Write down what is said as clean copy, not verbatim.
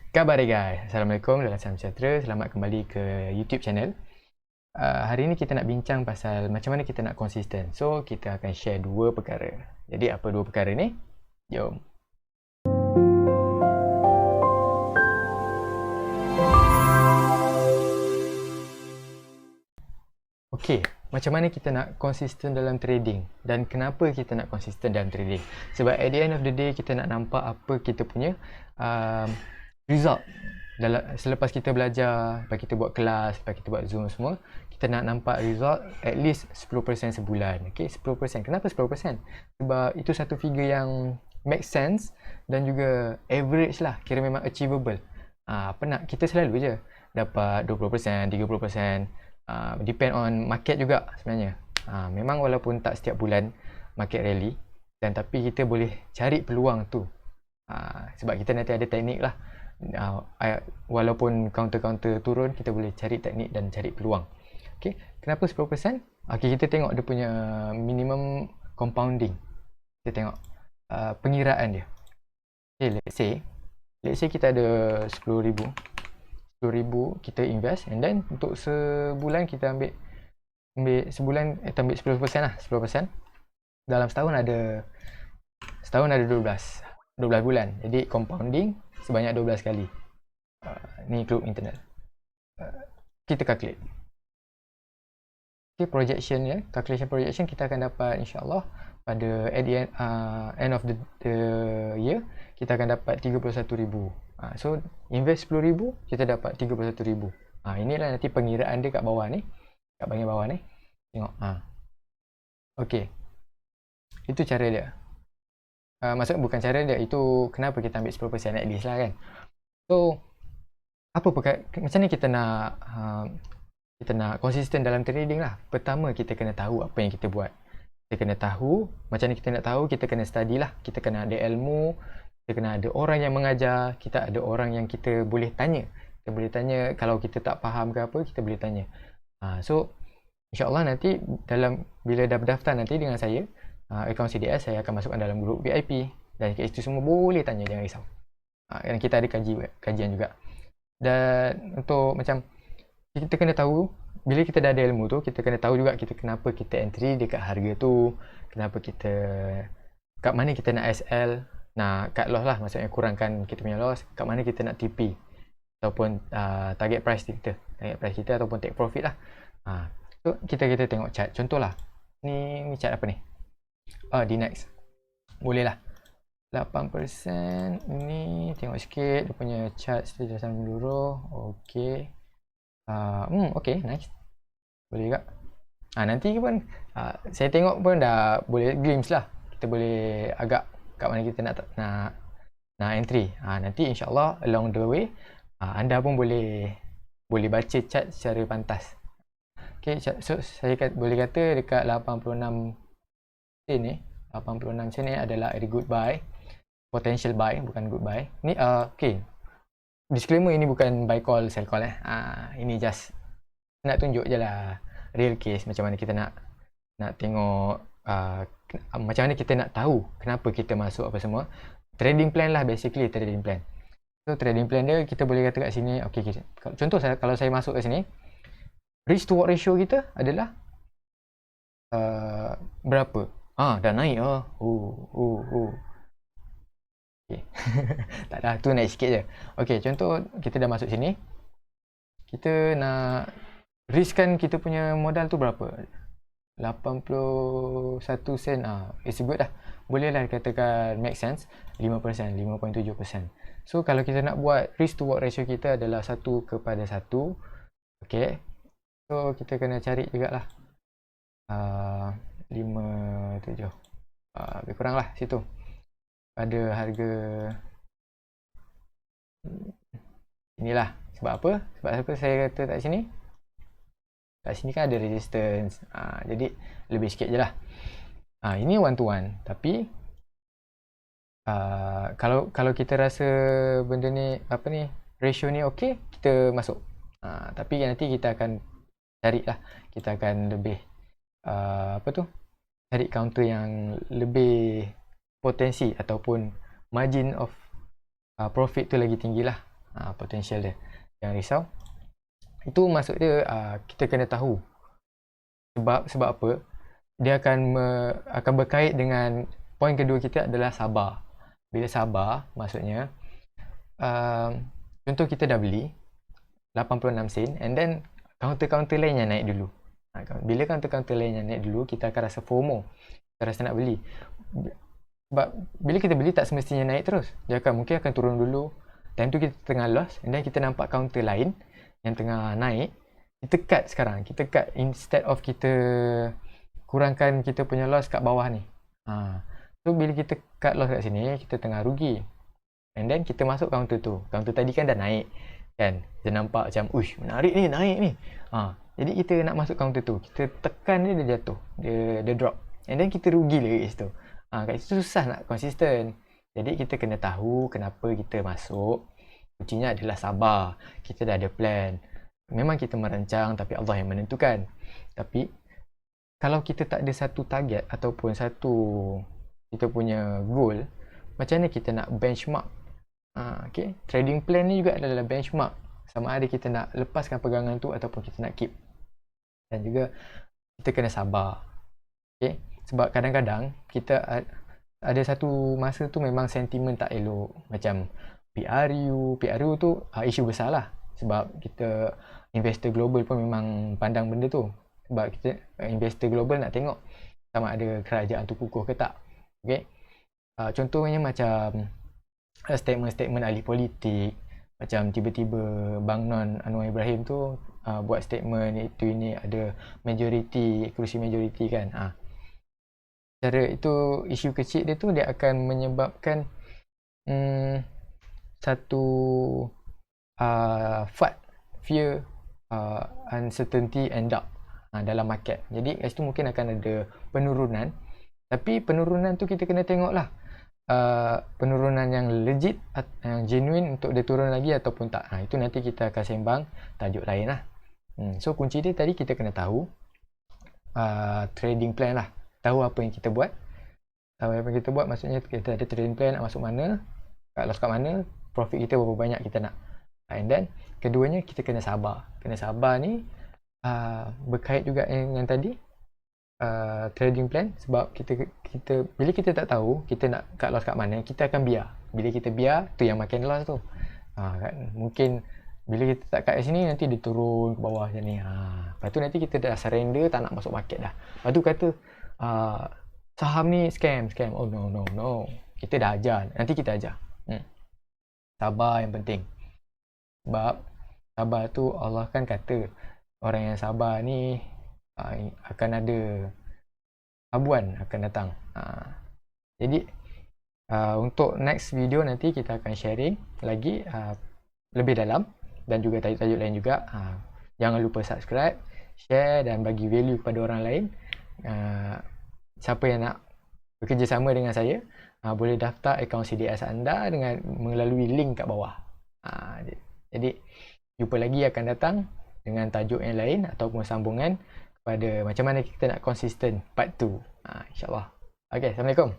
Khabar guys, Assalamualaikum, dalam salam sejahtera. Selamat kembali ke YouTube channel. Hari ini kita nak bincang pasal macam mana kita nak konsisten. So, kita akan share dua perkara. Jadi, apa dua perkara ni? Jom. Okey, macam mana kita nak konsisten dalam trading dan kenapa kita nak konsisten dalam trading? Sebab at the end of the day, kita nak nampak apa kita punya result. Selepas kita belajar, lepas kita buat kelas, lepas kita buat Zoom semua, kita nak nampak result at least 10% sebulan. Okay, 10%. Kenapa 10%? Sebab itu satu figure yang make sense dan juga average lah, kira memang achievable. Kita selalu je dapat 20%, 30%, depend on market juga sebenarnya. Memang walaupun tak setiap bulan market rally, tapi kita boleh cari peluang tu. Sebab kita nanti ada teknik lah. Walaupun counter-counter turun, kita boleh cari teknik dan cari peluang. Okay, kenapa 10%? Okay, kita tengok dia punya minimum compounding. Kita tengok pengiraan dia. Okay, let's say kita ada 10,000 kita invest, and then untuk sebulan kita ambil sebulan kita ambil 10% lah, 10%. Dalam setahun ada 12 bulan. Jadi compounding sebanyak 12 kali. Ni include internal. Kita calculate. Okay, calculation projection kita akan dapat insyaAllah pada at the end of the year, kita akan dapat 31,000. So invest 10,000, kita dapat 31,000. Inilah nanti pengiraan dia kat bawah ni, kat bahagian bawah ni. Tengok. Okay, itu cara dia. Maksud bukan cara dia, itu kenapa kita ambil 10% at least lah kan. So macam ni kita nak konsisten dalam trading lah. Pertama, kita kena tahu apa yang kita buat. Kita kena tahu, macam ni kita nak tahu, kita kena study lah. Kita kena ada ilmu, kita kena ada orang yang mengajar, kita ada orang yang kita boleh tanya. Kita boleh tanya, kalau kita tak faham ke apa, kita boleh tanya. So insyaAllah nanti bila dah berdaftar nanti dengan saya, akaun CDS, saya akan masukkan dalam grup VIP. Dan kat situ semua boleh tanya, jangan risau. Dan kita ada kajian juga. Dan untuk macam kita kena tahu, bila kita dah ada ilmu tu, kita kena tahu juga kenapa kita entry dekat harga tu, kenapa kita, kat mana kita nak SL, nak cut loss lah, maksudnya kurangkan kita punya loss, kat mana kita nak TP ataupun target price kita ataupun take profit lah. So kita tengok chart. Contohlah ni chart apa ni? Di next boleh lah 8%. Ni tengok sikit dia punya chart sentiasa menurun. Okay. Okay, nice. Boleh juga. Nanti pun saya tengok pun dah boleh glimpse lah. Kita boleh agak kat mana kita nak entry. Nanti insyaAllah along the way anda pun boleh baca chart secara pantas. Okay, so saya boleh kata dekat 86 sen ni, 86 sen ni adalah a good buy, potential buy, bukan good buy. Ni okay, disclaimer, ini bukan buy call, sell call ini just nak tunjuk je lah real case, macam mana kita nak tengok macam mana kita nak tahu kenapa kita masuk apa semua. Trading plan lah, basically trading plan. So trading plan dia kita boleh kata kat sini. Okay, contoh kalau saya masuk ke sini, risk to reward ratio kita adalah berapa? Dah naik. Okay. Tak dah, tu naik sikit je. Okay, contoh kita dah masuk sini, kita nak riskkan kita punya modal tu berapa? 81 sen. It's good lah. Boleh lah katakan make sense. 5%, 5.7%. So kalau kita nak buat risk to reward ratio kita adalah 1:1. Okay, so kita kena cari jugalah 5.7, lebih kurang lah situ. Pada harga inilah. Sebab apa saya kata kat sini? Kat sini kan ada resistance. Jadi lebih sikit je lah. Ini one to one. Tapi kalau kita rasa benda ni ratio ni okey, kita masuk. Tapi nanti kita akan cari lah. Kita akan lebih cari counter yang lebih potensi ataupun margin of profit tu lagi tinggi lah. Potential dia. Jangan risau. Itu maksud dia kita kena tahu. Sebab apa? Dia akan berkait dengan poin kedua kita adalah sabar. Bila sabar, maksudnya contoh kita dah beli 86 sen and then kaunter-kaunter lain yang naik dulu. Bila kaunter-kaunter lain yang naik dulu, kita akan rasa FOMO. Kita rasa nak beli. Sebab bila kita beli tak semestinya naik terus. Dia mungkin akan turun dulu. Time tu kita tengah loss and then kita nampak kaunter lain yang tengah naik. Kita cut sekarang. Kita cut instead of kita kurangkan kita punya loss kat bawah ni. So bila kita cut loss kat sini, kita tengah rugi. And then kita masuk counter tu. Counter tadi kan dah naik. Kan? Kita nampak macam, uish, menarik ni, naik ni. Jadi kita nak masuk counter tu. Kita tekan dia jatuh. Dia drop. And then kita rugi lagi kat situ. Kat situ susah nak konsisten. Jadi kita kena tahu kenapa kita masuk. Kuncinya adalah sabar. Kita dah ada plan. Memang kita merancang tapi Allah yang menentukan. Tapi kalau kita tak ada satu target ataupun satu kita punya goal, macam mana kita nak benchmark? Okay. Trading plan ni juga adalah benchmark. Sama ada kita nak lepaskan pegangan tu ataupun kita nak keep. Dan juga kita kena sabar. Okay. Sebab kadang-kadang kita ada satu masa tu memang sentimen tak elok. Macam PRU tu isu besar lah. Sebab kita investor global pun memang pandang benda tu. Sebab kita investor global nak tengok sama ada kerajaan tu kukuh ke tak. Okay. Contohnya macam statement-statement ahli politik. Macam tiba-tiba Bang Non Anwar Ibrahim tu buat statement itu ini ada majoriti, kursi majoriti kan. Cara itu isu kecil dia tu dia akan menyebabkan satu fear, uncertainty and doubt dalam market. Jadi kat situ mungkin akan ada penurunan. Tapi penurunan tu kita kena tengok lah. Penurunan yang legit, yang genuine untuk dia turun lagi ataupun tak. Itu nanti kita akan sembang tajuk lain lah. So kunci dia tadi kita kena tahu trading plan lah. Tahu apa yang kita buat. Tahu apa yang kita buat maksudnya kita ada trading plan nak masuk mana, kat loss kat mana, profit kita berapa banyak kita nak. And then keduanya kita kena sabar. Kena sabar ni berkait juga dengan tadi trading plan. Sebab kita bila kita tak tahu kita nak cut loss kat mana, kita akan biar. Bila kita biar tu yang makin loss tu. Kan? Mungkin bila kita tak cut kat sini nanti dia turun ke bawah macam ni. Lepas tu nanti kita dah surrender, tak nak masuk market dah. Lepas tu kata saham ni scam. Oh no. Kita dah ajar. Nanti kita ajar. Sabar yang penting. Sebab sabar tu Allah kan kata orang yang sabar ni akan ada habuan akan datang. Jadi untuk next video nanti kita akan sharing lagi lebih dalam dan juga tajuk-tajuk lain juga. Jangan lupa subscribe, share dan bagi value kepada orang lain. Siapa yang nak bekerjasama dengan saya, boleh daftar akaun CDS anda dengan melalui link kat bawah. Jadi jumpa lagi akan datang dengan tajuk yang lain ataupun sambungan kepada macam mana kita nak konsisten part 2. InsyaAllah. Okay, Assalamualaikum.